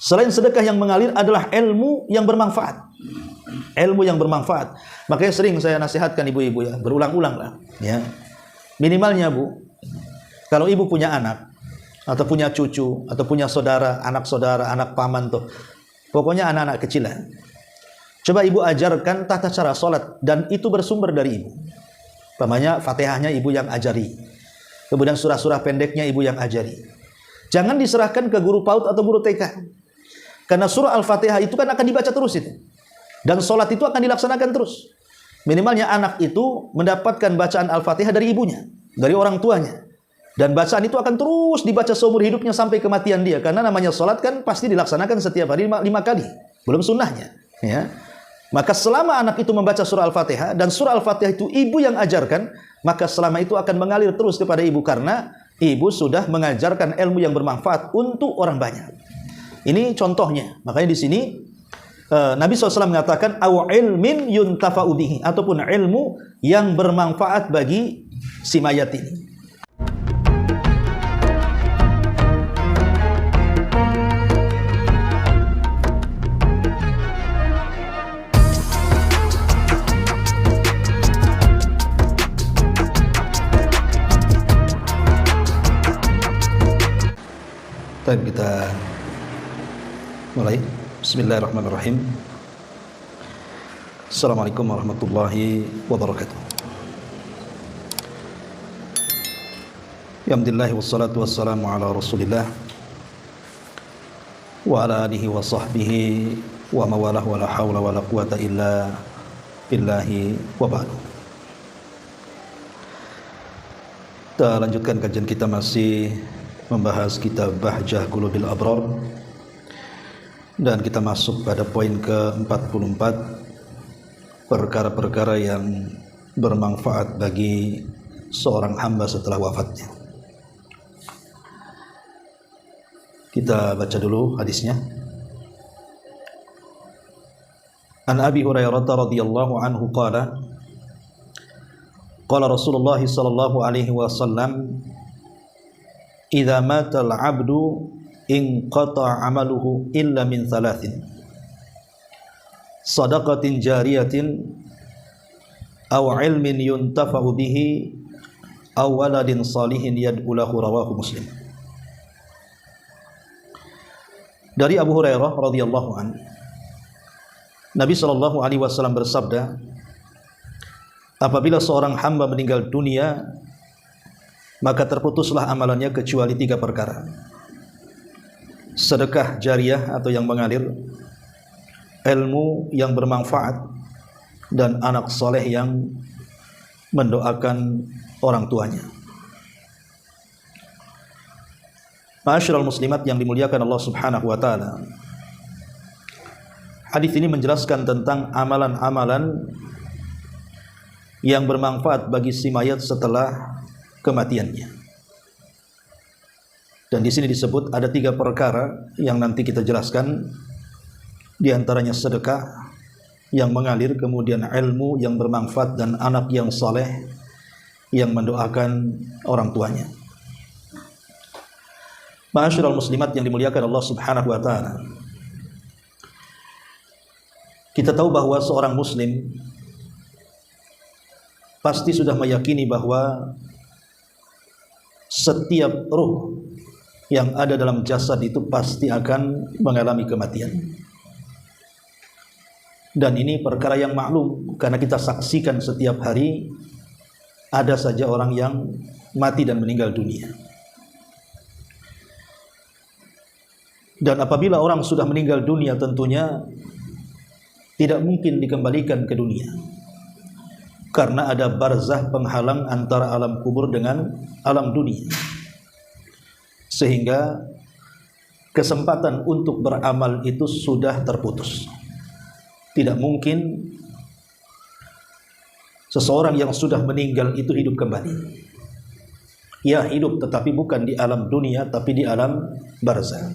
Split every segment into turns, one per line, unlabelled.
Selain sedekah yang mengalir adalah ilmu yang bermanfaat. Ilmu yang bermanfaat. Makanya sering saya nasihatkan ibu-ibu ya, berulang-ulang lah ya. Minimalnya Bu, kalau ibu punya anak atau punya cucu atau punya saudara, anak paman tuh. Pokoknya anak-anak kecil lah. Coba ibu ajarkan tata cara sholat dan itu bersumber dari ibu. Umpamanya Fatihahnya ibu yang ajari. Kemudian surah-surah pendeknya ibu yang ajari. Jangan diserahkan ke guru PAUD atau guru TK. Karena surah Al-Fatihah itu kan akan dibaca terus itu. Dan sholat itu akan dilaksanakan terus. Minimalnya anak itu mendapatkan bacaan Al-Fatihah dari ibunya, dari orang tuanya. Dan bacaan itu akan terus dibaca seumur hidupnya sampai kematian dia. Karena namanya sholat kan pasti dilaksanakan setiap hari 5 kali. Belum sunnahnya. Ya. Maka selama anak itu membaca surah Al-Fatihah, dan surah Al-Fatihah itu ibu yang ajarkan, maka selama itu akan mengalir terus kepada ibu. Karena ibu sudah mengajarkan ilmu yang bermanfaat untuk orang banyak. Ini contohnya. Makanya di sini Nabi SAW mengatakan aw ilmin yuntafa'u bihi, ataupun ilmu yang bermanfaat bagi si mayat ini. Baik, kita mulai. Bismillahirrahmanirrahim. Assalamualaikum warahmatullahi wabarakatuh. Alhamdulillah wassalatu wassalamu ala Rasulillah wa ala alihi wa sahbihi wa mawalah wa la hawla wa la quwata illa billahi wa ba'du. Kita lanjutkan kajian kita, masih membahas kitab Bahjah Qulubil Abrar, dan kita masuk pada poin ke-44, perkara-perkara yang bermanfaat bagi seorang hamba setelah wafatnya. Kita baca dulu hadisnya. An Abi Hurairah radhiyallahu anhu qala qala Rasulullah sallallahu alaihi wasallam idza matal 'abdu in qata 'amaluhu illa min thalathin sadaqatin jariyatin aw 'ilmin yuntafa'u bihi aw waladin salihin yad'u lahu, rawahu Muslim. Dari Abu Hurairah radhiyallahu anhu, Nabi sallallahu alaihi wasallam bersabda, apabila seorang hamba meninggal dunia, maka terputuslah amalannya kecuali 3 perkara: sedekah jariyah atau yang mengalir, ilmu yang bermanfaat, dan anak soleh yang mendoakan orang tuanya. Ma'asyiral muslimat yang dimuliakan Allah Subhanahu wa taala, hadis ini menjelaskan tentang amalan-amalan yang bermanfaat bagi si mayat setelah kematiannya. Dan di sini disebut ada 3 perkara yang nanti kita jelaskan. Di antaranya sedekah yang mengalir, kemudian ilmu yang bermanfaat, dan anak yang saleh yang mendoakan orang tuanya. Ma'asyiral muslimat yang dimuliakan Allah Subhanahu wa taala, kita tahu bahwa seorang muslim pasti sudah meyakini bahwa setiap ruh yang ada dalam jasad itu pasti akan mengalami kematian. Dan ini perkara yang maklum, karena kita saksikan setiap hari ada saja orang yang mati dan meninggal dunia. Dan apabila orang sudah meninggal dunia, tentunya tidak mungkin dikembalikan ke dunia, karena ada barzah penghalang antara alam kubur dengan alam dunia, sehingga kesempatan untuk beramal itu sudah terputus. Tidak mungkin seseorang yang sudah meninggal itu hidup kembali. Ya, hidup, tetapi bukan di alam dunia, tapi di alam barzah.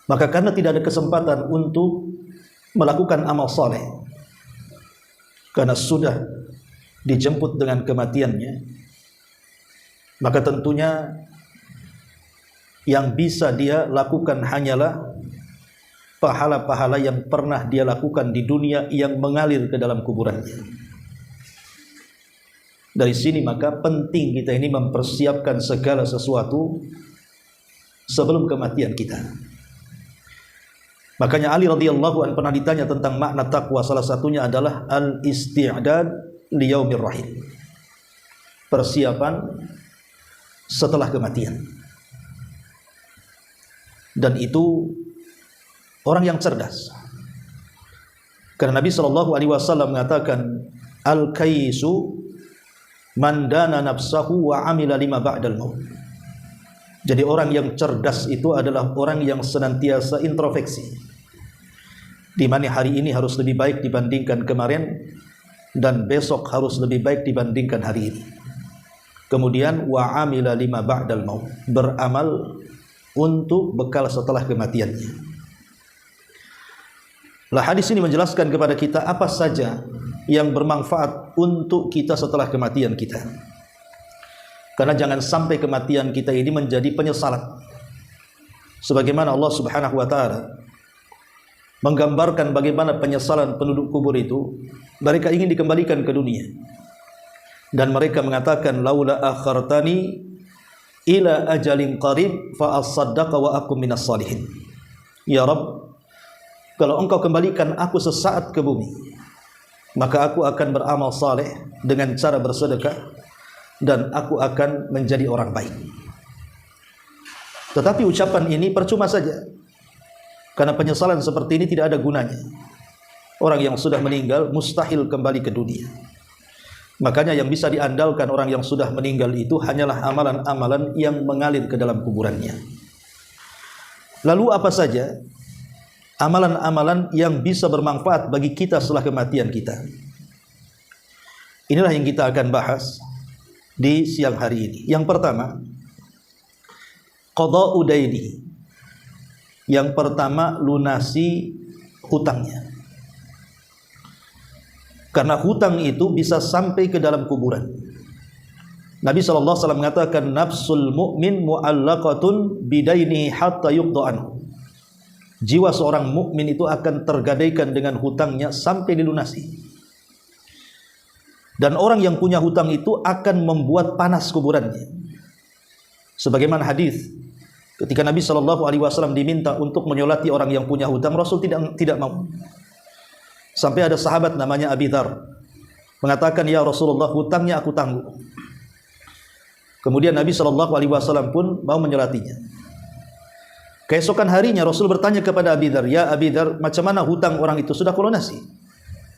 Maka karena tidak ada kesempatan untuk melakukan amal saleh, karena sudah dijemput dengan kematiannya, maka tentunya yang bisa dia lakukan hanyalah pahala-pahala yang pernah dia lakukan di dunia yang mengalir ke dalam kuburannya. Dari sini maka penting kita ini mempersiapkan segala sesuatu sebelum kematian kita. Makanya Ali radhiyallahu anhu pernah ditanya tentang makna takwa, salah satunya adalah al-isti'dad li yaumir rahim. Persiapan setelah kematian. Dan itu orang yang cerdas. Karena Nabi SAW mengatakan al-kaisu man dana nafsahu wa amila lima ba'dal maut. Jadi orang yang cerdas itu adalah orang yang senantiasa introspeksi. Di mana hari ini harus lebih baik dibandingkan kemarin dan besok harus lebih baik dibandingkan hari ini. Kemudian wa amila lima ba'dal maut, beramal untuk bekal setelah kematiannya. Lah hadis ini menjelaskan kepada kita apa saja yang bermanfaat untuk kita setelah kematian kita. Karena jangan sampai kematian kita ini menjadi penyesalan. Sebagaimana Allah Subhanahu wa taala menggambarkan bagaimana penyesalan penduduk kubur itu, mereka ingin dikembalikan ke dunia. Dan mereka mengatakan laula akhartani ila ajalin qarib fa asaddaqa wa akum minas salihin. Ya Rabb, kalau engkau kembalikan aku sesaat ke bumi, maka aku akan beramal saleh dengan cara bersedekah dan aku akan menjadi orang baik. Tetapi ucapan ini percuma saja, karena penyesalan seperti ini tidak ada gunanya. Orang yang sudah meninggal mustahil kembali ke dunia. Makanya yang bisa diandalkan orang yang sudah meninggal itu hanyalah amalan-amalan yang mengalir ke dalam kuburannya. Lalu apa saja amalan-amalan yang bisa bermanfaat bagi kita setelah kematian kita? Inilah yang kita akan bahas di siang hari ini. Yang pertama, qada'u daini. Yang pertama, lunasi hutangnya. Karena hutang itu bisa sampai ke dalam kuburan. Nabi SAW mengatakan nafsul mu'min mu'allaqatun bidaini hatta yuqda anhu. Jiwa seorang mukmin itu akan tergadaikan dengan hutangnya sampai dilunasi. Dan orang yang punya hutang itu akan membuat panas kuburannya. Sebagaimana hadis ketika Nabi SAW diminta untuk menyolati orang yang punya hutang, Rasul tidak mau. Sampai ada sahabat namanya Abi Dzar mengatakan, ya Rasulullah, hutangnya aku tangguh. Kemudian Nabi SAW pun mau menyolatinya. Keesokan harinya Rasul bertanya kepada Abi Dzar, ya Abi Dzar, macam mana hutang orang itu, sudah kau lunasi?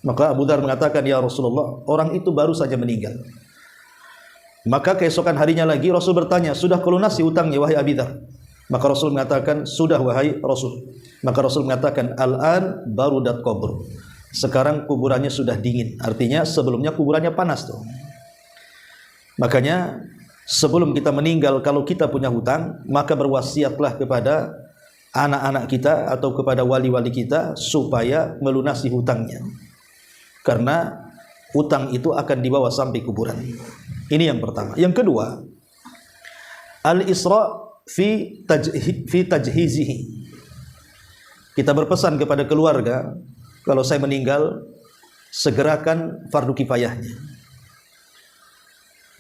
Maka Abu Dzar mengatakan, ya Rasulullah, orang itu baru saja meninggal. Maka keesokan harinya lagi Rasul bertanya, sudah kau lunasi hutangnya wahai Abi Dzar? Maka Rasul mengatakan, sudah wahai Rasul. Maka Rasul mengatakan, al-an barudat qabr. Sekarang kuburannya sudah dingin. Artinya sebelumnya kuburannya panas tuh. Makanya sebelum kita meninggal, kalau kita punya hutang, maka berwasiatlah kepada anak-anak kita atau kepada wali-wali kita supaya melunasi hutangnya. Karena hutang itu akan dibawa sampai kuburan. Ini yang pertama. Yang kedua, al-isra fi tajhizihi. Kita berpesan kepada keluarga, kalau saya meninggal, segerakan fardu kifayahnya.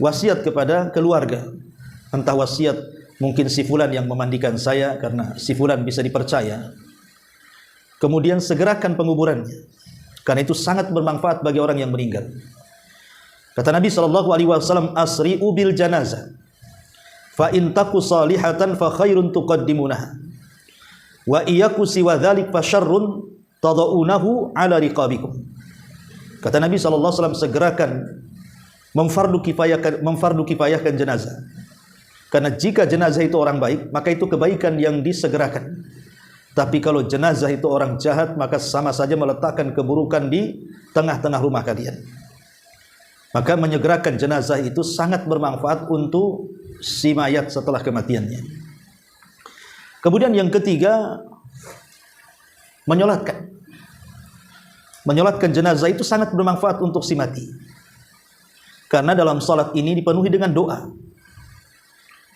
Wasiat kepada keluarga, entah wasiat mungkin si fulan yang memandikan saya karena si fulan bisa dipercaya. Kemudian segerakan penguburannya, karena itu sangat bermanfaat bagi orang yang meninggal. Kata Nabi SAW, asri'u bil janazah, fa in taku salihatan fa khairun tuqaddimunaha, wa iyaku siwa dhalik fa syarrun tada'unahu ala riqabikum. Kata Nabi SAW, segerakan memfardu kifayahkan jenazah. Karena jika jenazah itu orang baik, maka itu kebaikan yang disegerakan. Tapi kalau jenazah itu orang jahat, maka sama saja meletakkan keburukan di tengah-tengah rumah kalian. Maka menyegerakan jenazah itu sangat bermanfaat untuk si mayat setelah kematiannya. Kemudian yang ketiga, menyolatkan. Menyolatkan jenazah itu sangat bermanfaat untuk si mati. Karena dalam salat ini dipenuhi dengan doa.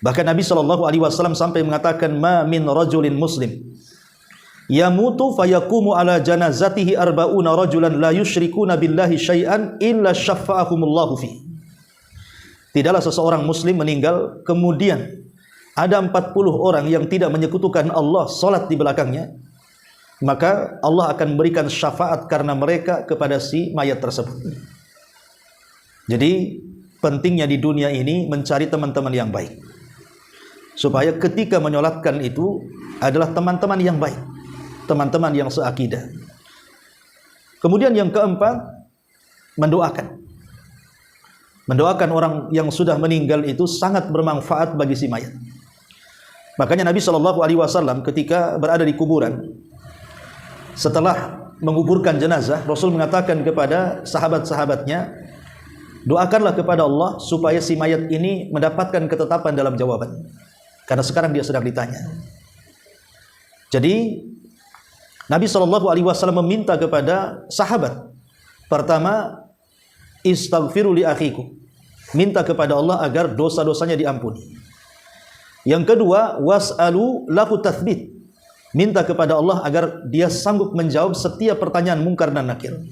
Bahkan Nabi SAW sampai mengatakan, ma min rajulin muslim yamutu fayakumu ala janazatihi arba'una rajulan la yusyrikuna billahi syai'an illa syafa'ahumullahu fi. Tidaklah seseorang muslim meninggal kemudian ada 40 orang yang tidak menyekutukan Allah salat di belakangnya, maka Allah akan memberikan syafaat karena mereka kepada si mayat tersebut. Jadi pentingnya di dunia ini mencari teman-teman yang baik, supaya ketika menyolatkan itu adalah teman-teman yang baik, teman-teman yang seakidah. Kemudian yang keempat, mendoakan orang yang sudah meninggal itu sangat bermanfaat bagi si mayat. Makanya Nabi SAW ketika berada di kuburan, setelah menguburkan jenazah, Rasul mengatakan kepada sahabat-sahabatnya, doakanlah kepada Allah supaya si mayat ini mendapatkan ketetapan dalam jawaban, karena sekarang dia sedang ditanya. Jadi Nabi SAW meminta kepada sahabat, pertama, istaghfiru li akhikum, minta kepada Allah agar dosa-dosanya diampuni. Yang kedua, was'alu lahu tathbit, minta kepada Allah agar dia sanggup menjawab setiap pertanyaan mungkar dan nakir.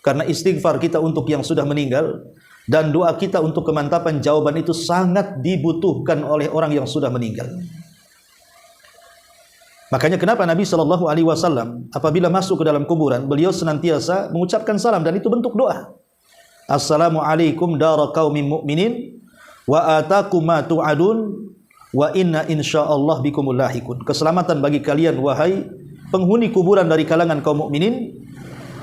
Karena istighfar kita untuk yang sudah meninggal dan doa kita untuk kemantapan jawaban itu sangat dibutuhkan oleh orang yang sudah meninggal. Makanya kenapa Nabi SAW apabila masuk ke dalam kuburan, beliau senantiasa mengucapkan salam, dan itu bentuk doa. Assalamualaikum dara qaumin mu'minin wa atakum ma tu'adun wa inna insyaallah bikumul lahikun. Keselamatan bagi kalian wahai penghuni kuburan dari kalangan kaum mukminin,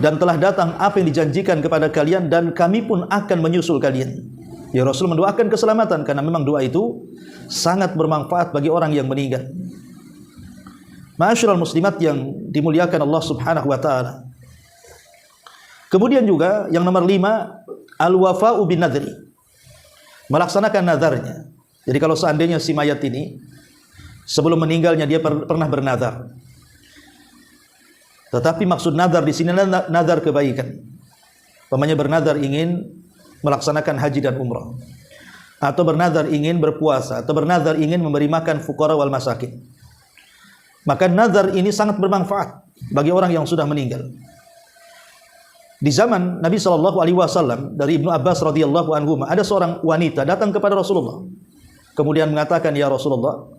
dan telah datang apa yang dijanjikan kepada kalian, dan kami pun akan menyusul kalian. Ya, Rasul mendoakan keselamatan karena memang doa itu sangat bermanfaat bagi orang yang meninggal. Ma'asyiral muslimat yang dimuliakan Allah Subhanahu wa taala. Kemudian juga yang nomor 5, al-wafa'u bin nadri, melaksanakan nazarnya. Jadi kalau seandainya si mayat ini sebelum meninggalnya dia pernah bernazar, tetapi maksud nazar di sini adalah nazar kebaikan. Umpamanya bernazar ingin melaksanakan haji dan umrah, atau bernazar ingin berpuasa, atau bernazar ingin memberi makan fuqara wal masakin. Maka nazar ini sangat bermanfaat bagi orang yang sudah meninggal. Di zaman Nabi SAW, dari Ibnu Abbas radhiyallahu anhu, ada seorang wanita datang kepada Rasulullah, kemudian mengatakan, ya Rasulullah,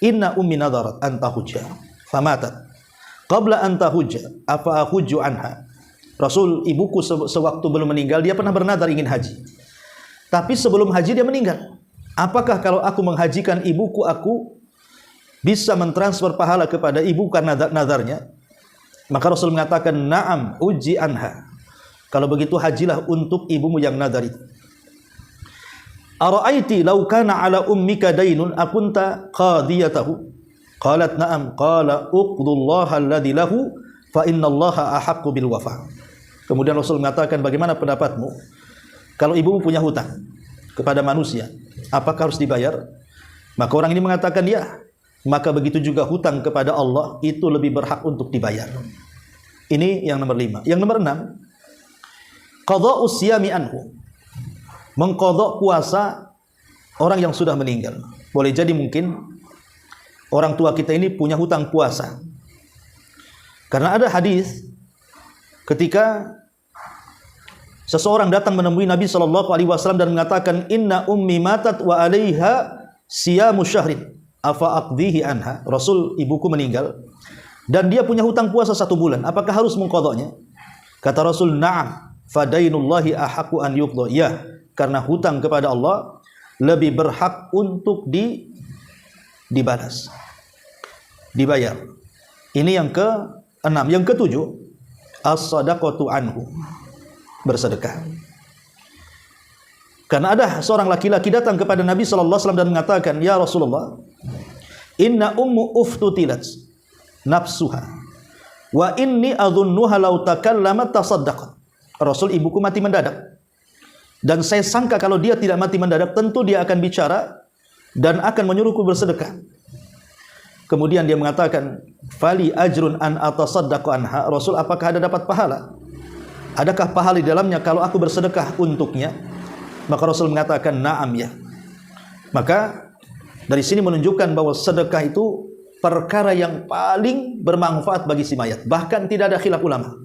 inna ummi nadarat an tahujja famatat qabla an tahujja afa ahujju anha. Rasul, ibuku sewaktu belum meninggal dia pernah bernazar ingin haji, tapi sebelum haji dia meninggal. Apakah kalau aku menghajikan ibuku, aku bisa mentransfer pahala kepada ibu karena nazarnya? Maka Rasul mengatakan, na'am uji anha. Kalau begitu hajilah untuk ibumu yang nazar itu. Ara'aiti law kana ala ummika dainun akunta qadiyatahu? Qalat na'am. Qala uqdullaha alladhi lahu fa innallaha ahaqqu bil wafa. Kemudian Rasul mengatakan, bagaimana pendapatmu kalau ibumu punya hutang kepada manusia, apakah harus dibayar? Maka orang ini mengatakan ya. Maka begitu juga hutang kepada Allah itu lebih berhak untuk dibayar. Ini yang nomor 5. Yang nomor 6, qadha'u siyami anhu, mengqadha puasa orang yang sudah meninggal. Boleh jadi mungkin orang tua kita ini punya hutang puasa. Karena ada hadis ketika seseorang datang menemui Nabi SAW dan mengatakan, inna ummi matat wa alaiha siyamu syahrin afa aqdihi anha. Rasul, ibuku meninggal dan dia punya hutang puasa 1 bulan, apakah harus mengqadhanya? Kata Rasul, na'am fadainullahi ahaqqu an yuqdha. Ya, karena hutang kepada Allah lebih berhak untuk dibalas, dibayar. Ini yang ke-6. Yang ke-7, as-sadaqatu anhu, bersedekah. Karena ada seorang laki-laki datang kepada Nabi SAW dan mengatakan, ya Rasulullah, inna ummu uftutilat nafsuha wa inni adhunnuha law takallamat tasaddaqat. Rasul, ibuku mati mendadak dan saya sangka kalau dia tidak mati mendadak tentu dia akan bicara dan akan menyuruhku bersedekah. Kemudian dia mengatakan, fali ajrun an atasaddaqu anha. Rasul, apakah ada dapat pahala? Adakah pahala di dalamnya kalau aku bersedekah untuknya? Maka Rasul mengatakan, na'am, ya. Maka Dari sini menunjukkan bahwa sedekah itu perkara yang paling bermanfaat bagi si mayat. Bahkan tidak ada khilaf ulama.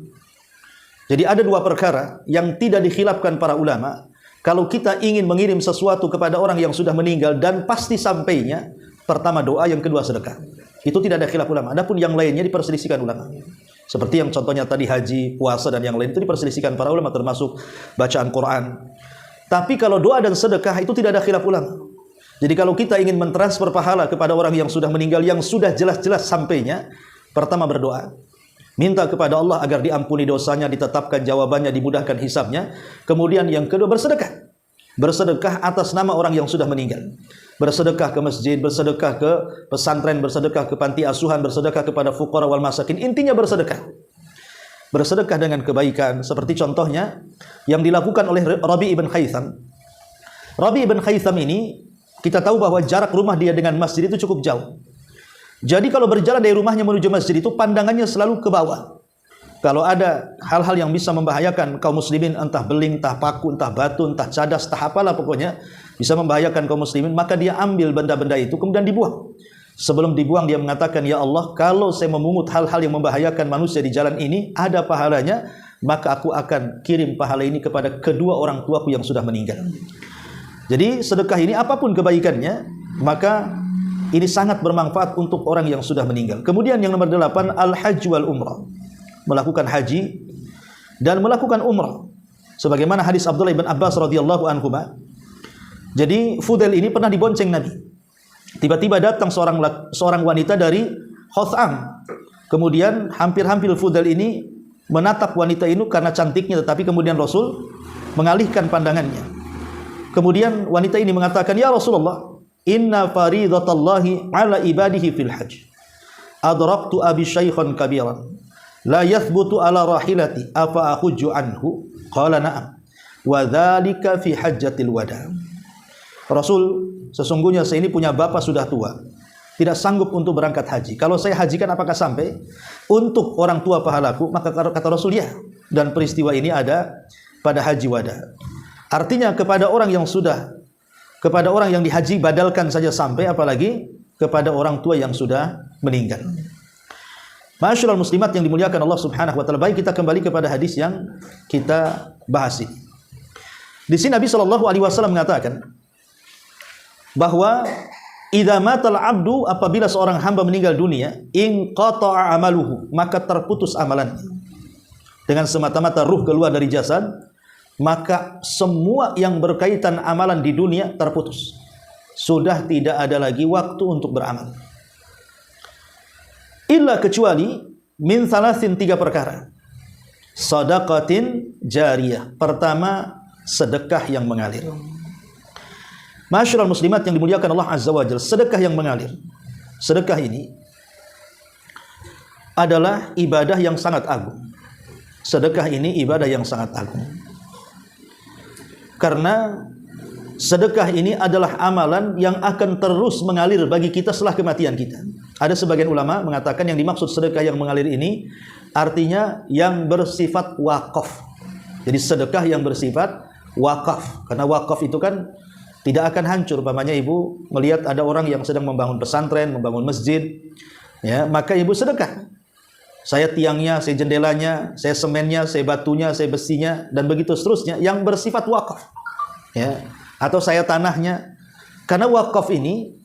Jadi ada dua perkara yang tidak dikhilafkan para ulama. Kalau kita ingin mengirim sesuatu kepada orang yang sudah meninggal dan pasti sampainya, pertama doa, yang kedua sedekah. Itu tidak ada khilaf ulama. Adapun yang lainnya diperselisihkan ulama. Seperti yang contohnya tadi haji, puasa dan yang lain itu diperselisihkan para ulama, termasuk bacaan Quran. Tapi kalau doa dan sedekah itu tidak ada khilaf ulama. Jadi kalau kita ingin mentransfer pahala kepada orang yang sudah meninggal, yang sudah jelas-jelas sampainya, pertama berdoa. Minta kepada Allah agar diampuni dosanya, ditetapkan jawabannya, dimudahkan hisabnya. Kemudian yang kedua bersedekah. Bersedekah atas nama orang yang sudah meninggal. Bersedekah ke masjid, bersedekah ke pesantren, bersedekah ke panti asuhan, bersedekah kepada fuqara wal masakin. Intinya bersedekah. Bersedekah dengan kebaikan. Seperti contohnya yang dilakukan oleh Rabi ibn Khaytham. Rabi ibn Khaytham ini, kita tahu bahwa jarak rumah dia dengan masjid itu cukup jauh. Jadi kalau berjalan dari rumahnya menuju masjid itu pandangannya selalu ke bawah. Kalau ada hal-hal yang bisa membahayakan kaum muslimin, entah beling, entah paku, entah batu, entah cadas, entah apalah pokoknya bisa membahayakan kaum muslimin, maka dia ambil benda-benda itu kemudian dibuang. Sebelum dibuang dia mengatakan, ya Allah, kalau saya memungut hal-hal yang membahayakan manusia di jalan ini, ada pahalanya, maka aku akan kirim pahala ini kepada kedua orang tuaku yang sudah meninggal. Jadi sedekah ini apapun kebaikannya, maka ini sangat bermanfaat untuk orang yang sudah meninggal. Kemudian yang nomor 8, al-hajj wal umrah. Melakukan haji dan melakukan umrah. Sebagaimana hadis Abdullah bin Abbas radhiyallahu anhuma. Jadi Fudail ini pernah dibonceng Nabi. Tiba-tiba datang seorang wanita dari Khutham. Kemudian hampir-hampir Fudail ini menatap wanita ini karena cantiknya, tetapi kemudian Rasul mengalihkan pandangannya. Kemudian wanita ini mengatakan, ya Rasulullah, inna faridatallahi ala ibadihi fil hajj. Adraktu abi syaikhan kabiran. La yathbutu ala rahilati afa akhujju anhu? Qala na'am. Wa dzalika fi hajjatil wada. Rasul, sesungguhnya saya ini punya bapak sudah tua, tidak sanggup untuk berangkat haji. Kalau saya hajikan apakah sampai untuk orang tua pahalaku? Maka kata Rasul, ya. Dan peristiwa ini ada pada haji wada. Artinya kepada orang yang dihaji badalkan saja sampai, apalagi kepada orang tua yang sudah meninggal. Ma'asyiral muslimat yang dimuliakan Allah Subhanahu wa taala, baik kita kembali kepada hadis yang kita bahas ini. Di sini Nabi sallallahu alaihi wasallam mengatakan bahwa idza matal abdu, apabila seorang hamba meninggal dunia, in qata'a amaluhu, maka terputus amalannya. Dengan semata-mata ruh keluar dari jasad, maka semua yang berkaitan amalan di dunia terputus. Sudah tidak ada lagi waktu untuk beramal. Illa, kecuali min salasin, 3 perkara. Sadaqatin jariyah. Pertama, sedekah yang mengalir. Ma'asyiral muslimat yang dimuliakan Allah Azza wa Jalla, sedekah yang mengalir. Sedekah ini adalah ibadah yang sangat agung. Sedekah ini ibadah yang sangat agung. Karena sedekah ini adalah amalan yang akan terus mengalir bagi kita setelah kematian kita. Ada sebagian ulama mengatakan yang dimaksud sedekah yang mengalir ini artinya yang bersifat wakaf. Jadi sedekah yang bersifat wakaf. Karena wakaf itu kan tidak akan hancur. Umpamanya ibu melihat ada orang yang sedang membangun pesantren, membangun masjid, ya, maka ibu sedekah. Saya tiangnya, saya jendelanya, saya semennya, saya batunya, saya besinya, dan begitu seterusnya yang bersifat wakaf. Ya. Atau saya tanahnya. Karena wakaf ini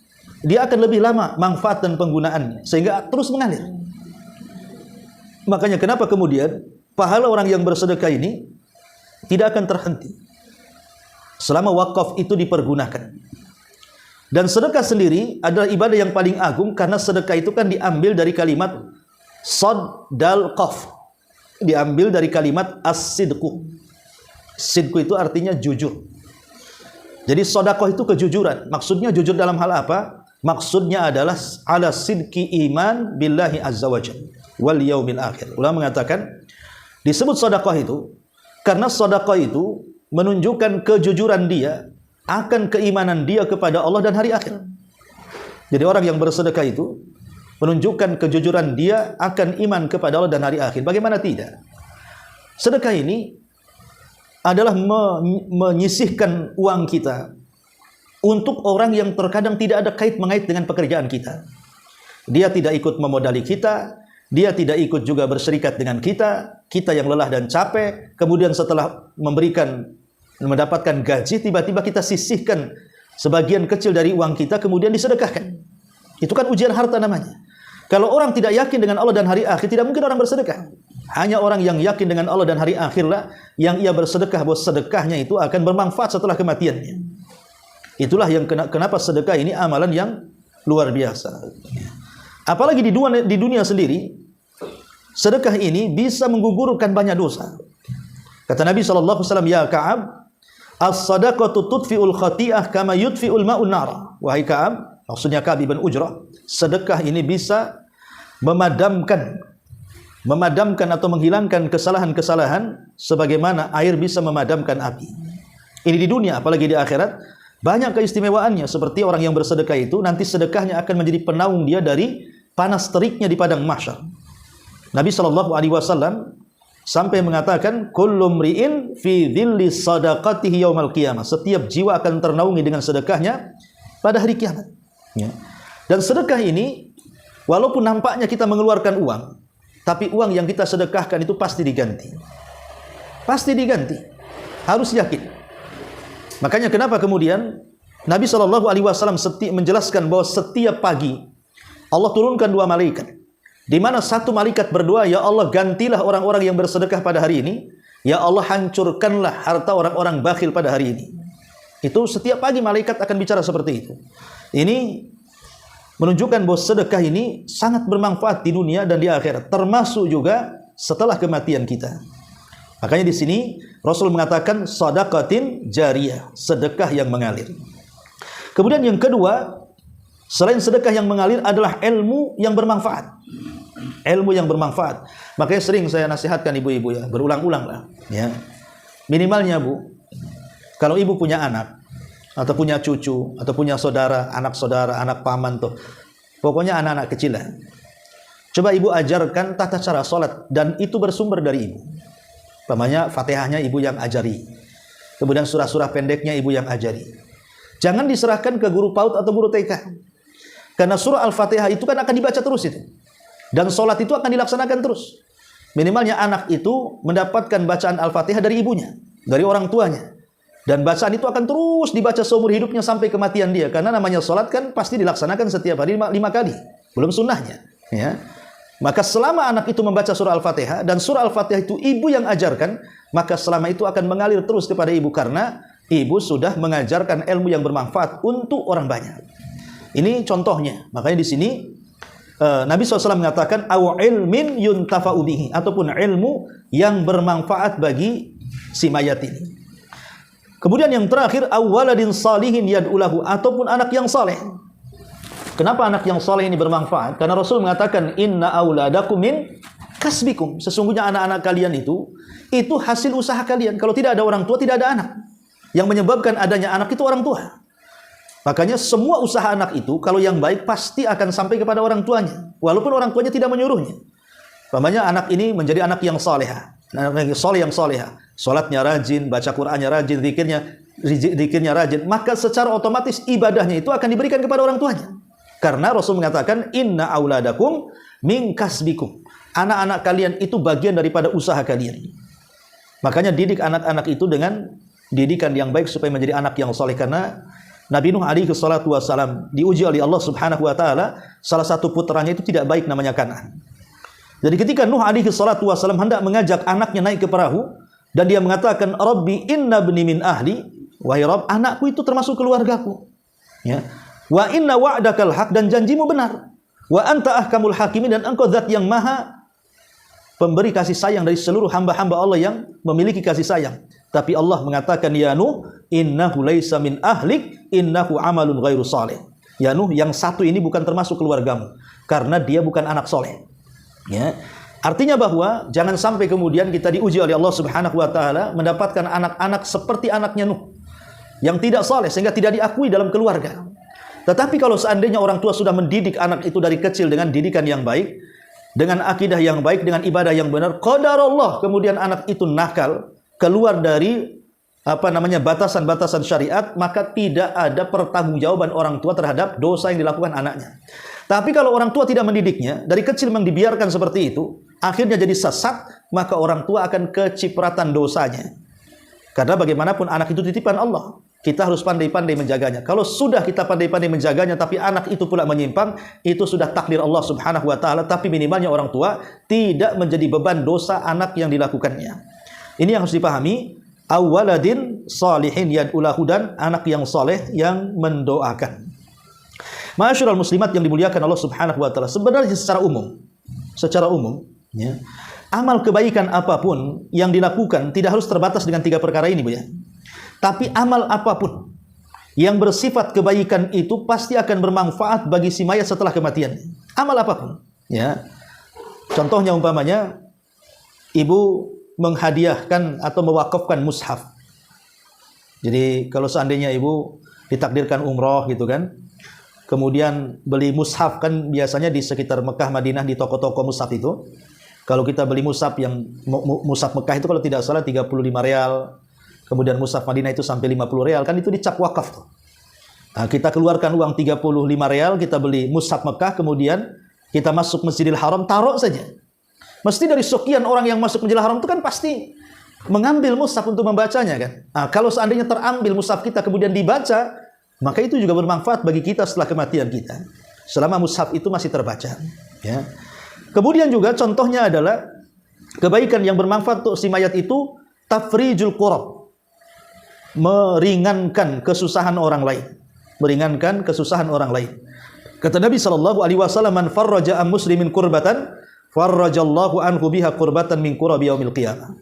dia akan lebih lama manfaat dan penggunaannya, sehingga terus mengalir. Makanya kenapa kemudian pahala orang yang bersedekah ini tidak akan terhenti selama wakaf itu dipergunakan. Dan sedekah sendiri adalah ibadah yang paling agung, karena sedekah itu kan diambil dari kalimat sad dal qaf, diambil dari kalimat as-sidqu. Sidqu itu artinya jujur. Jadi sedekah itu kejujuran. Maksudnya jujur dalam hal apa? Maksudnya adalah ala sidqi iman billahi azza wajalla wal yaumil akhir. Ulama mengatakan disebut sedekah itu karena sedekah itu menunjukkan kejujuran dia akan keimanan dia kepada Allah dan hari akhir. Jadi orang yang bersedekah itu menunjukkan kejujuran dia akan iman kepada Allah dan hari akhir. Bagaimana tidak? Sedekah ini adalah menyisihkan uang kita untuk orang yang terkadang tidak ada kait-mengait dengan pekerjaan kita. Dia tidak ikut memodali kita, dia tidak ikut juga berserikat dengan kita, kita yang lelah dan capek, kemudian setelah mendapatkan gaji, tiba-tiba kita sisihkan sebagian kecil dari uang kita, kemudian disedekahkan. Itu kan ujian harta namanya. Kalau orang tidak yakin dengan Allah dan hari akhir, tidak mungkin orang bersedekah. Hanya orang yang yakin dengan Allah dan hari akhirlah yang ia bersedekah, bahwa sedekahnya itu akan bermanfaat setelah kematiannya. Itulah yang kenapa sedekah ini amalan yang luar biasa. Apalagi di dunia sendiri, sedekah ini bisa menggugurkan banyak dosa. Kata Nabi SAW, ya Ka'ab, as-sadaqatu tudfi'ul khati'ah kama yudfi'ul ma'un nar. Wahai Ka'ab, maksudnya Ka'ab ibn Ujrah, sedekah ini bisa memadamkan atau menghilangkan kesalahan-kesalahan sebagaimana air bisa memadamkan api. Ini di dunia, apalagi di akhirat banyak keistimewaannya. Seperti orang yang bersedekah itu, nanti sedekahnya akan menjadi penaung dia dari panas teriknya di padang mahsyar. Nabi SAW sampai mengatakan, kullu mri'in fi dhilli sadaqatihi yaumal qiyamah. Setiap jiwa akan ternaungi dengan sedekahnya pada hari kiamat. Ya. Dan sedekah ini, walaupun nampaknya kita mengeluarkan uang, tapi uang yang kita sedekahkan itu pasti diganti. Pasti diganti. Harus yakin. Makanya kenapa kemudian Nabi SAW menjelaskan bahwa setiap pagi Allah turunkan 2 malaikat. Di mana satu malaikat berdoa, ya Allah gantilah orang-orang yang bersedekah pada hari ini. Ya Allah hancurkanlah harta orang-orang bakhil pada hari ini. Itu setiap pagi malaikat akan bicara seperti itu. Ini menunjukkan bahwa sedekah ini sangat bermanfaat di dunia dan di akhirat, termasuk juga setelah kematian kita. Makanya di sini Rasul mengatakan sadaqatin jariyah, sedekah yang mengalir. Kemudian yang kedua, selain sedekah yang mengalir adalah ilmu yang bermanfaat. Ilmu yang bermanfaat. Makanya sering saya nasihatkan ibu-ibu ya, berulang-ulang lah ya. Minimalnya Bu, kalau ibu punya anak atau punya cucu atau punya saudara, anak paman tuh, pokoknya anak-anak kecil lah. Coba ibu ajarkan tata cara sholat, dan itu bersumber dari ibu. Umpamanya Fatihahnya ibu yang ajari, kemudian surah-surah pendeknya ibu yang ajari. Jangan diserahkan ke guru PAUD atau guru TK, karena surah Al-Fatihah itu kan akan dibaca terus itu, dan sholat itu akan dilaksanakan terus. Minimalnya anak itu mendapatkan bacaan Al-Fatihah dari ibunya, dari orang tuanya, dan bacaan itu akan terus dibaca seumur hidupnya sampai kematian dia, karena namanya sholat kan pasti dilaksanakan setiap hari 5 kali, belum sunnahnya ya. Maka selama anak itu membaca surah Al-Fatihah, dan surah Al-Fatihah itu ibu yang ajarkan, maka selama itu akan mengalir terus kepada ibu, karena ibu sudah mengajarkan ilmu yang bermanfaat untuk orang banyak. Ini contohnya. Makanya di sini Nabi SAW mengatakan aw ilmin yuntafa'u bihi, ataupun ilmu yang bermanfaat bagi si mayat ini. Kemudian yang terakhir, aw waladin salihin yad'ulahu, ataupun anak yang saleh. Kenapa anak yang saleh ini bermanfaat? Karena Rasul mengatakan inna auladakum min kasbikum. Sesungguhnya anak-anak kalian itu hasil usaha kalian. Kalau tidak ada orang tua, tidak ada anak. Yang menyebabkan adanya anak itu orang tua. Makanya semua usaha anak itu kalau yang baik pasti akan sampai kepada orang tuanya, walaupun orang tuanya tidak menyuruhnya. Umpamanya anak ini menjadi anak yang salehah, anak yang saleh, yang salehah, salatnya rajin, baca Qur'annya rajin, zikirnya rajin, maka secara otomatis ibadahnya itu akan diberikan kepada orang tuanya. Karena Rasul mengatakan inna auladakum min kasbikum. Anak-anak kalian itu bagian daripada usaha kalian. Makanya didik anak-anak itu dengan didikan yang baik supaya menjadi anak yang saleh. Karena Nabi Nuh alaihi salatu wassalam diuji oleh Allah Subhanahu wa taala, salah satu putranya itu tidak baik, namanya Kan'an. Jadi ketika Nuh alaihi salatu wassalam hendak mengajak anaknya naik ke perahu, dan dia mengatakan Rabbi inna bni min ahli, wahai Rabb, anakku itu termasuk keluargaku ya. Wa inna wa'dakal haq, dan janjimu benar. Wa anta ahkamul hakimin, dan engkau zat yang maha pemberi kasih sayang dari seluruh hamba-hamba Allah yang memiliki kasih sayang. Tapi Allah mengatakan ya Nuh innahu laisa min ahlik innahu amalun ghairu salih. Ya Nuh, yang satu ini bukan termasuk keluargamu, karena dia bukan anak soleh ya. Artinya bahwa jangan sampai kemudian kita diuji oleh Allah Subhanahu wa taala mendapatkan anak-anak seperti anaknya Nuh yang tidak saleh sehingga tidak diakui dalam keluarga. Tetapi kalau seandainya orang tua sudah mendidik anak itu dari kecil dengan didikan yang baik, dengan akidah yang baik, dengan ibadah yang benar, qadarullah, kemudian anak itu nakal, keluar dari batasan-batasan syariat, maka tidak ada pertanggungjawaban orang tua terhadap dosa yang dilakukan anaknya. Tapi kalau orang tua tidak mendidiknya, dari kecil memang dibiarkan seperti itu, akhirnya jadi sesat, maka orang tua akan kecipratan dosanya. Karena bagaimanapun anak itu titipan Allah. Kita harus pandai-pandai menjaganya. Kalau sudah kita pandai-pandai menjaganya, tapi anak itu pula menyimpang, itu sudah takdir Allah Subhanahu wa Ta'ala. Tapi minimalnya orang tua tidak menjadi beban dosa anak yang dilakukannya. Ini yang harus dipahami. Awaladin salihin yad'ulahu, dan anak yang soleh yang mendoakan. Ma'asyiral muslimat yang dimuliakan Allah Subhanahu wa Ta'ala, sebenarnya secara umum, ya, amal kebaikan apapun yang dilakukan tidak harus terbatas dengan 3 perkara ini, Bu ya. Tapi amal apapun yang bersifat kebaikan itu pasti akan bermanfaat bagi si mayat setelah kematian. Amal apapun, ya. Contohnya umpamanya ibu menghadiahkan atau mewakafkan mushaf. Jadi kalau seandainya ibu ditakdirkan umroh gitu kan, kemudian beli mushaf, kan biasanya di sekitar Mekah, Madinah, di toko-toko mushaf itu, kalau kita beli mushaf yang mushaf Mekah itu kalau tidak salah 35 real, kemudian mushaf Madinah itu sampai 50 real, kan itu dicap wakaf tuh. Nah, kita keluarkan uang 35 real, kita beli mushaf Mekah, kemudian kita masuk Masjidil Haram, taruh saja. Mesti dari sekian orang yang masuk Masjidil Haram itu kan pasti mengambil mushaf untuk membacanya kan. Nah, kalau seandainya terambil mushaf kita kemudian dibaca, maka itu juga bermanfaat bagi kita setelah kematian kita, selama mushaf itu masih terbaca, ya. Kemudian juga contohnya adalah kebaikan yang bermanfaat untuk si mayat itu tafrijul kurab, meringankan kesusahan orang lain, Kata Nabi SAW, man farraja an muslimin kurbatan farrajallahu anhu biha kurbatan min kurabi yaumil qiyamah.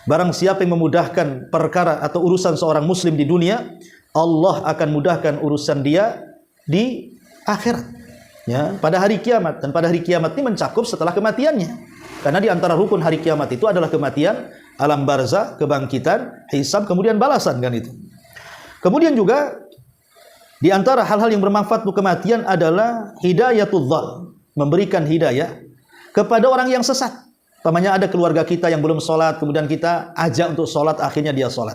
Barang siapa yang memudahkan perkara atau urusan seorang muslim di dunia, Allah akan mudahkan urusan dia di akhirat, ya, pada hari kiamat. Dan pada hari kiamat ini mencakup setelah kematiannya. Karena di antara rukun hari kiamat itu adalah kematian, alam barzah, kebangkitan, hisab, kemudian balasan kan itu. Kemudian juga di antara hal-hal yang bermanfaat untuk kematian adalah hidayatul dhal, memberikan hidayah kepada orang yang sesat. Umpamanya ada keluarga kita yang belum sholat, kemudian kita ajak untuk sholat, akhirnya dia sholat.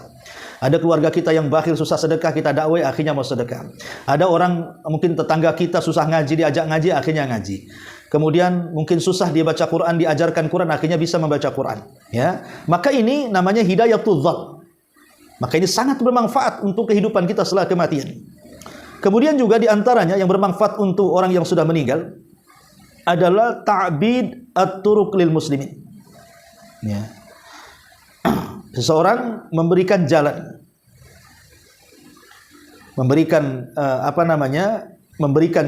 Ada keluarga kita yang bakhil, susah sedekah, kita dakwah, akhirnya mau sedekah. Ada orang, mungkin tetangga kita susah ngaji, diajak ngaji, akhirnya ngaji. Kemudian mungkin susah dia baca Quran, diajarkan Quran, akhirnya bisa membaca Quran, ya. Maka ini namanya hidayatul dhal. Maka ini sangat bermanfaat untuk kehidupan kita setelah kematian. Kemudian juga di antaranya yang bermanfaat untuk orang yang sudah meninggal adalah ta'bid at-turuq lil muslimin, ya. Seseorang memberikan jalan, memberikan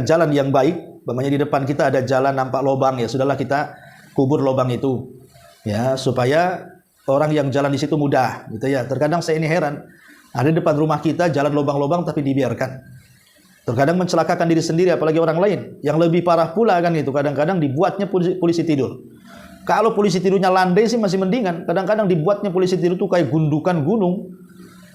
jalan yang baik. Umpamanya di depan kita ada jalan nampak lubang, ya sudahlah kita kubur lubang itu, ya, supaya orang yang jalan di situ mudah, gitu ya. Terkadang saya ini heran, ada di depan rumah kita jalan lubang-lubang tapi dibiarkan. Terkadang mencelakakan diri sendiri, apalagi orang lain. Yang lebih parah pula kan itu, kadang-kadang dibuatnya polisi tidur. Kalau polisi tidurnya landai sih masih mendingan. Kadang-kadang dibuatnya polisi tidur itu kayak gundukan gunung,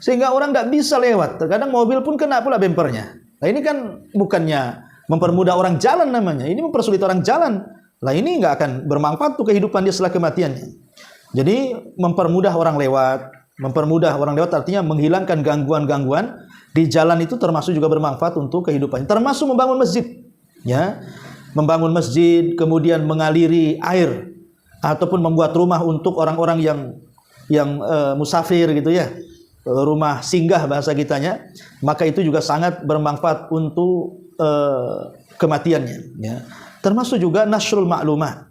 sehingga orang nggak bisa lewat. Terkadang mobil pun kena pula bempernya. Nah ini kan bukannya mempermudah orang jalan namanya, ini mempersulit orang jalan. Nah ini nggak akan bermanfaat untuk kehidupan dia setelah kematiannya. Jadi mempermudah orang lewat artinya menghilangkan gangguan-gangguan di jalan itu, termasuk juga bermanfaat untuk kehidupannya. Termasuk membangun masjid, ya, membangun masjid, kemudian mengaliri air, ataupun membuat rumah untuk orang-orang yang musafir gitu ya, rumah singgah bahasa kitanya. Maka itu juga sangat bermanfaat untuk kematiannya, ya. Termasuk juga nasrul ma'lumat,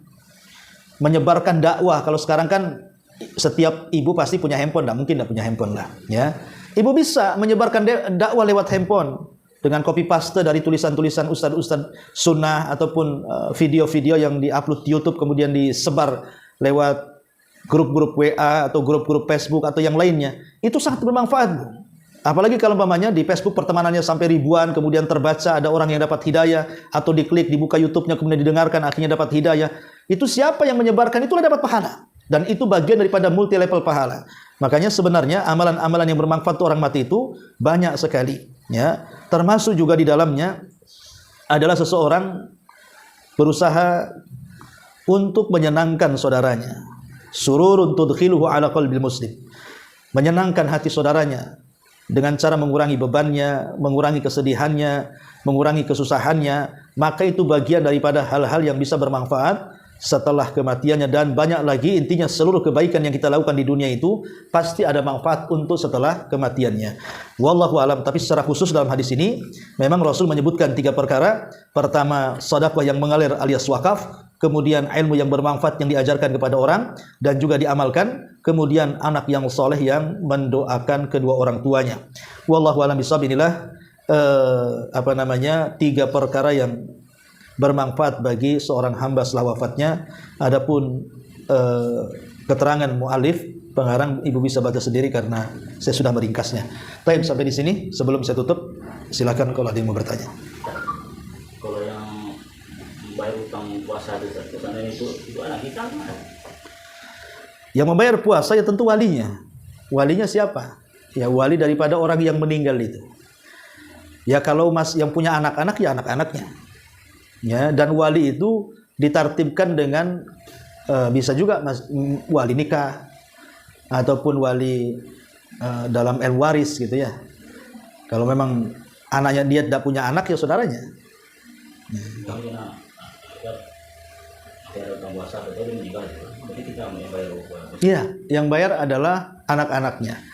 menyebarkan dakwah. Kalau sekarang kan setiap ibu pasti punya handphone, tidak mungkin tidak punya handphone lah, ya. Ibu bisa menyebarkan dakwah lewat handphone dengan copy paste dari tulisan-tulisan ustaz-ustaz sunnah ataupun video-video yang diupload di YouTube kemudian disebar lewat grup-grup WA atau grup-grup Facebook atau yang lainnya. Itu sangat bermanfaat. Apalagi kalau umpamanya di Facebook pertemanannya sampai ribuan, kemudian terbaca ada orang yang dapat hidayah, atau diklik dibuka YouTube-nya kemudian didengarkan akhirnya dapat hidayah. Itu siapa yang menyebarkan itulah dapat pahala. Dan itu bagian daripada multi level pahala. Makanya sebenarnya amalan-amalan yang bermanfaat untuk orang mati itu banyak sekali, ya. Termasuk juga di dalamnya adalah seseorang berusaha untuk menyenangkan saudaranya. Sururun tudkhiluhu ala qalbil muslim. menyenangkan hati saudaranya dengan cara mengurangi bebannya, mengurangi kesedihannya, mengurangi kesusahannya, maka itu bagian daripada hal-hal yang bisa bermanfaat setelah kematiannya. Dan banyak lagi, intinya seluruh kebaikan yang kita lakukan di dunia itu pasti ada manfaat untuk setelah kematiannya. Wallahu alam. Tapi secara khusus dalam hadis ini memang Rasul menyebutkan 3 perkara. Pertama, sedekah yang mengalir alias wakaf, kemudian ilmu yang bermanfaat yang diajarkan kepada orang dan juga diamalkan, kemudian anak yang soleh yang mendoakan kedua orang tuanya. Wallahu alam bisawab. Inilah 3 perkara yang bermanfaat bagi seorang hamba setelah wafatnya. Adapun keterangan mu'alif, pengarang, ibu bisa baca sendiri karena saya sudah meringkasnya. Baik, sampai di sini. Sebelum saya tutup, silakan kalau ada yang mau bertanya.
Kalau yang membayar utang puasa itu anak kita kan?
Yang membayar puasa ya tentu walinya. Walinya siapa? Ya wali daripada orang yang meninggal itu. Ya kalau yang punya anak-anak ya anak-anaknya. Ya, dan wali itu ditartibkan dengan bisa juga wali nikah ataupun wali dalam waris gitu ya. Kalau memang anaknya dia tidak punya anak ya saudaranya. Iya, yang bayar adalah anak-anaknya.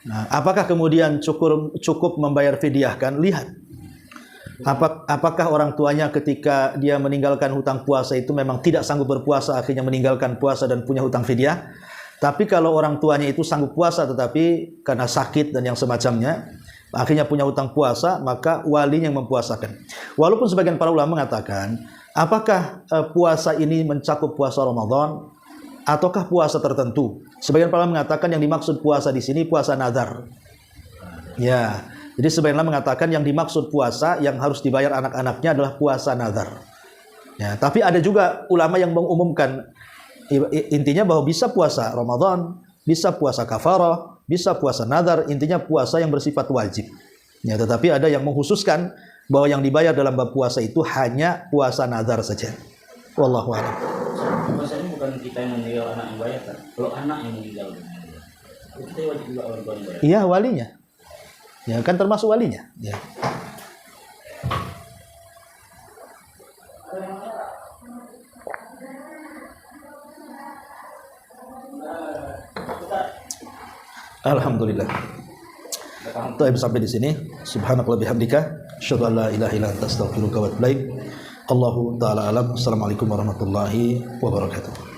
Nah, apakah kemudian cukup membayar fidyah kan? Lihat. Apakah orang tuanya ketika dia meninggalkan hutang puasa itu memang tidak sanggup berpuasa, akhirnya meninggalkan puasa dan punya hutang fidyah? Tapi kalau orang tuanya itu sanggup puasa tetapi karena sakit dan yang semacamnya akhirnya punya hutang puasa, maka walinya yang mempuasakan. Walaupun sebagian para ulama mengatakan, apakah puasa ini mencakup puasa Ramadan ataukah puasa tertentu? Sebagian para ulama mengatakan yang dimaksud puasa di sini puasa nazar. Ya. Jadi sebagian ulama mengatakan yang dimaksud puasa yang harus dibayar anak-anaknya adalah puasa nazar. Ya, tapi ada juga ulama yang mengumumkan intinya bahwa bisa puasa Ramadan, bisa puasa kafarah, bisa puasa nazar, intinya puasa yang bersifat wajib. Ya, tetapi ada yang mengkhususkan bahwa yang dibayar dalam bab puasa itu hanya puasa nazar saja. Wallahu a'lam.
Puasa ini bukan kita yang meninggal, anak yang bayar kan? Kalau anak yang meninggal, kita wajib juga orang tua yang bayar.
Iya, walinya. Ya kan termasuk walinya. Ya. Alhamdulillah. Baik, sampai di sini. Subhanakallah bihamdika, asyhadu an la ilaha illa anta astaghfiruka wa atubu ilaik. Allahu taala alam. Assalamualaikum warahmatullahi wabarakatuh.